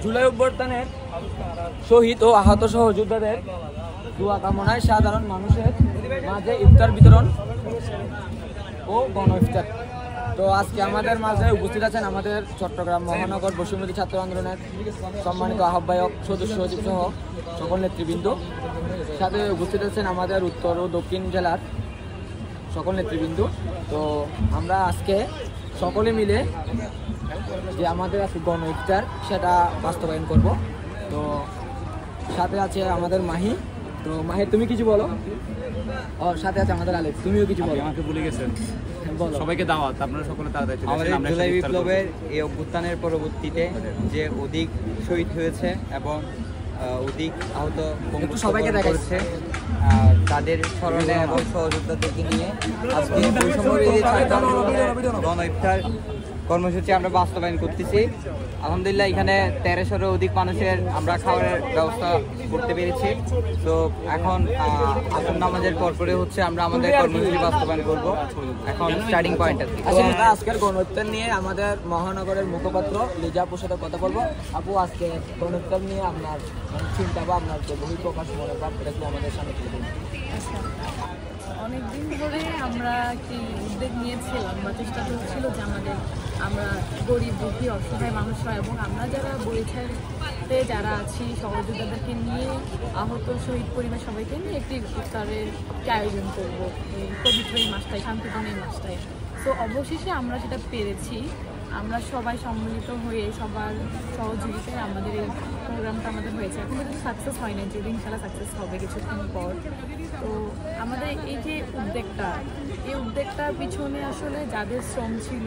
জুলাই অভ্যুত্থানের শহীদ ও আহত সহযোদ্ধাদের দোয়া কামনায় সাধারণ মানুষের মাঝে ইফতার বিতরণ ও গণ ইফতার। তো আজকে আমাদের মাঝে উপস্থিত আছেন আমাদের চট্টগ্রাম মহানগর বৈষম্যবিরোধী ছাত্র আন্দোলনের সম্মানিত আহ্বায়ক, সদস্য সচিব সহ সকল নেতৃবৃন্দ। সাথে উপস্থিত আছেন আমাদের উত্তর ও দক্ষিণ জেলার সকল নেতৃবৃন্দ। তো আমরা আজকে সকলে মিলে যে আমাদের আজকে গণ ইফতার সেটা বাস্তবায়ন করব। তো সাথে আছে আমাদের মাহি। তো মাহি, তুমি কিছু বলো। ও সাথে আছে আমাদের আলেক, তুমিও কিছু বলো। আমাকে ভুলে গেছেন, সবাইকে দাওয়াত, আপনারা সকলে তাড়াতাড়ি চলে আসেন। আমাদের জুলাই বিপ্লবের এই অভ্যুত্থানের পরবর্তীতে যে অধিক শহীদ হয়েছে এবং অধিক আহত সবাইকে দেখাচ্ছে, তাদের স্মরণে এবং সহযোদ্ধাদেরকে নিয়ে আজকে বৈষম্যবিরোধী ছাত্র আন্দোলনের গণ ইফতার কর্মসূচি আমরা বাস্তবায়ন করতেছি। আলহামদুলিল্লাহ এখানে 1300-এরও অধিক মানুষের আমরা খাবারের ব্যবস্থা করতে পেরেছি। তো এখন আসর নামাজের পরপরে হচ্ছে আমরা আমাদের কর্মসূচি বাস্তবায়ন করব। এখন স্টার্টিং পয়েন্ট আছে। আমরা আজকের গণ ইফতার নিয়ে আমাদের মহানগরের মুখপাত্র লিজা আপুর সাথে কথা বলবো। আপু, আজকে গণ ইফতার নিয়ে আপনার চিন্তা বা আপনার যে বহিঃপ্রকাশ মনোভাব এটা কি আমাদের সামনে তুলে ধরুন। অনেকদিন ধরে আমরা একটি উদ্যোগ নিয়েছিলাম বা চেষ্টা করছিল যে আমরা গরিব দুঃখী অসহায় মানুষরা এবং আমরা যারা বরিশালে যারা আছি সহযোদ্ধাদেরকে নিয়ে আহত শহীদ পরিবার সবাইকে নিয়ে একটি ইফতারের আয়োজন করব এই পবিত্র এই মাসটায়, শান্তিপূর্ণ এই মাসটায়। তো অবশেষে আমরা সেটা পেরেছি। আমরা সবাই সম্মিলিত হয়ে সবার সহযোগিতায় আমাদের এই প্রোগ্রামটা আমাদের হয়েছে। এখন কিন্তু সাকসেস হয়নি, যদি ইনশাল্লাহ সাকসেস হবে কিছুক্ষণ পর। তো আমাদের এই যে এই উদ্যোগটার পিছনে আসলে যাদের শ্রম ছিল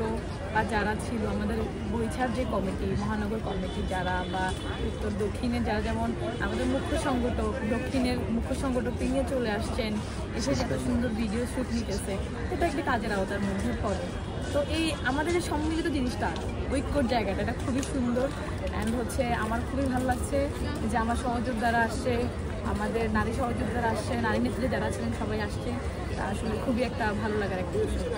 বা যারা ছিল আমাদের বরিশাল যে কমিটি, মহানগর কমিটি যারা বা উত্তর দক্ষিণে যারা, যেমন আমাদের মুখ্য সংগঠক, দক্ষিণের মুখ্য সংগঠক তিনি চলে আসছেন, এসে এত সুন্দর ভিডিও শ্যুট নিতেছে, এটা একটি কাজের আওতার মধ্যে পড়ে। তো এই আমাদের এই সম্মিলিত জিনিসটা, ঐক্যর জায়গাটা, এটা খুবই সুন্দর। অ্যান্ড হচ্ছে আমার খুবই ভালো লাগছে যে আমার সহযোদ্ধারা আসছে, আমাদের নারী সহযোদ্ধারা আসছে, নারী নেত্রী যারা ছিলেন সবাই আসছে। তা আসলে খুবই একটা ভালো লাগার একটা বিষয়।